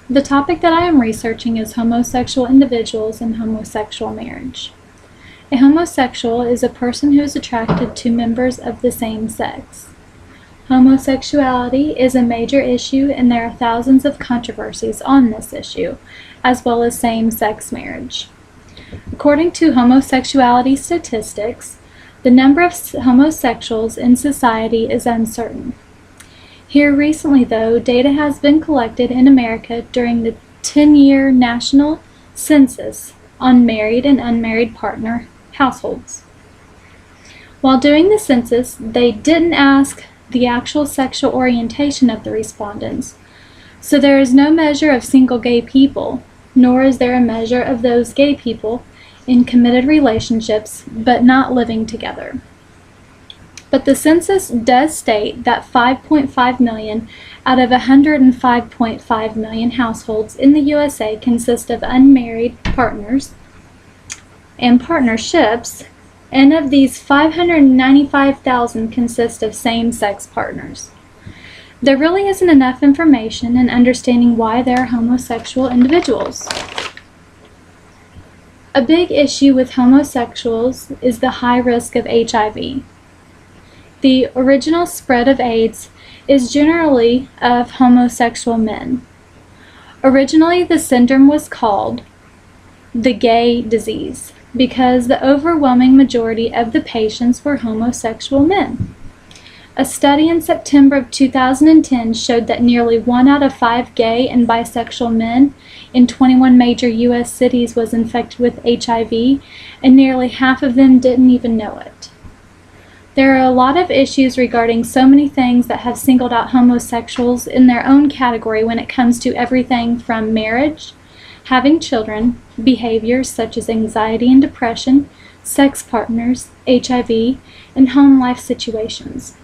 The topic that I am researching is homosexual individuals and homosexual marriage. A homosexual is a person who is attracted to members of the same sex. Homosexuality is a major issue, and there are thousands of controversies on this issue, as well as same-sex marriage. According to homosexuality statistics, the number of homosexuals in society is uncertain. Here recently, though, data has been collected in America during the 10-year national census on married and unmarried partner households. While doing the census, they didn't ask the actual sexual orientation of the respondents, so there is no measure of single gay people, nor is there a measure of those gay people in committed relationships but not living together. But the census does state that 5.5 million out of 105.5 million households in the USA consist of unmarried partners and partnerships, and of these 595,000 consist of same-sex partners. There really isn't enough information in understanding why there are homosexual individuals. A big issue with homosexuals is the high risk of HIV. The original spread of AIDS is generally of homosexual men. Originally, the syndrome was called the gay disease because the overwhelming majority of the patients were homosexual men. A study in September of 2010 showed that nearly 1 out of 5 gay and bisexual men in 21 major U.S. cities was infected with HIV, and nearly half of them didn't even know it. There are a lot of issues regarding so many things that have singled out homosexuals in their own category when it comes to everything from marriage, having children, behaviors such as anxiety and depression, sex partners, HIV, and home life situations.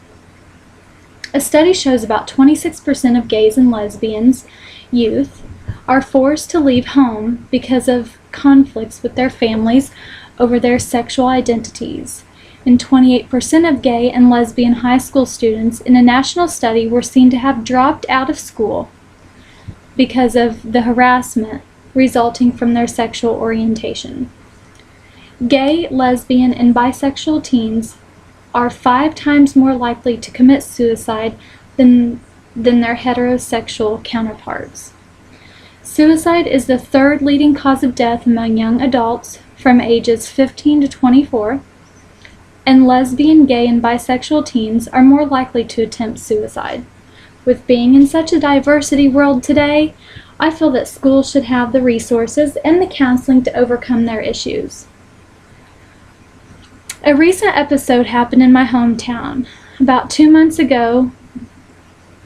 A study shows about 26% of gays and lesbians youth are forced to leave home because of conflicts with their families over their sexual identities. And 28% of gay and lesbian high school students in a national study were seen to have dropped out of school because of the harassment resulting from their sexual orientation. Gay, lesbian, and bisexual teens are 5 times more likely to commit suicide than their heterosexual counterparts. Suicide is the 3rd leading cause of death among young adults from ages 15 to 24, and lesbian, gay, and bisexual teens are more likely to attempt suicide. With being in such a diversity world today, I feel that schools should have the resources and the counseling to overcome their issues. A recent episode happened in my hometown about 2 months ago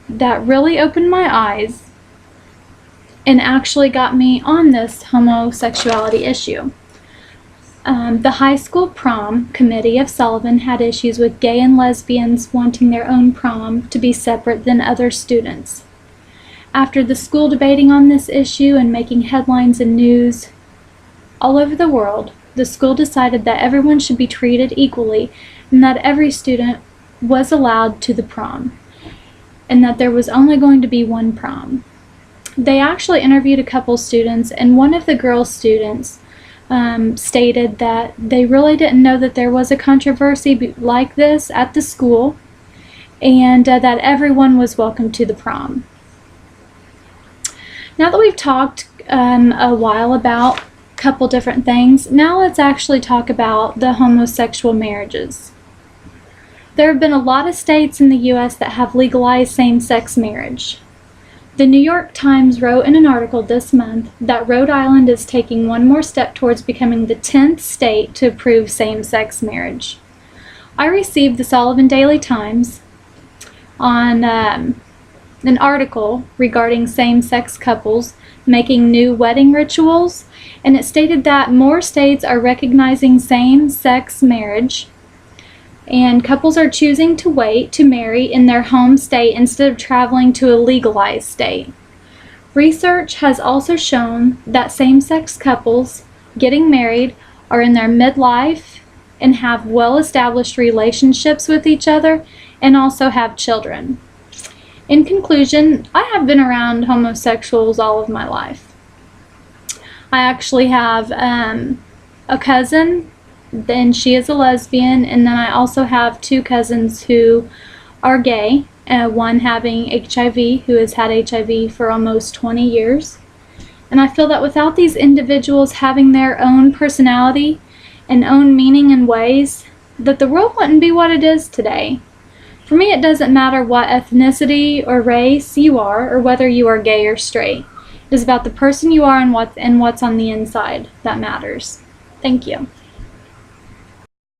that really opened my eyes and actually got me on this homosexuality issue. The high school prom committee of Sullivan had issues with gay and lesbians wanting their own prom to be separate than other students. After the school debating on this issue and making headlines and news all over the world, the school decided that everyone should be treated equally and that every student was allowed to the prom, and that there was only going to be one prom. They actually interviewed a couple students, and one of the girl students stated that they really didn't know that there was a controversy like this at the school, and that everyone was welcome to the prom. Now that we've talked a while about a couple different things, now let's actually talk about the homosexual marriages. There have been a lot of states in the U.S. that have legalized same-sex marriage. The New York Times wrote in an article this month that Rhode Island is taking one more step towards becoming the 10th state to approve same-sex marriage. I received the Sullivan Daily Times on an article regarding same-sex couples making new wedding rituals, and it stated that more states are recognizing same-sex marriage, and couples are choosing to wait to marry in their home state instead of traveling to a legalized state. Research has also shown that same-sex couples getting married are in their midlife and have well-established relationships with each other and also have children. In conclusion, I have been around homosexuals all of my life. I actually have a cousin, then she is a lesbian, and then I also have two cousins who are gay, one having HIV, who has had HIV for almost 20 years. And I feel that without these individuals having their own personality and own meaning and ways, that the world wouldn't be what it is today. For me, it doesn't matter what ethnicity or race you are, or whether you are gay or straight. It is about the person you are and what's on the inside that matters. Thank you.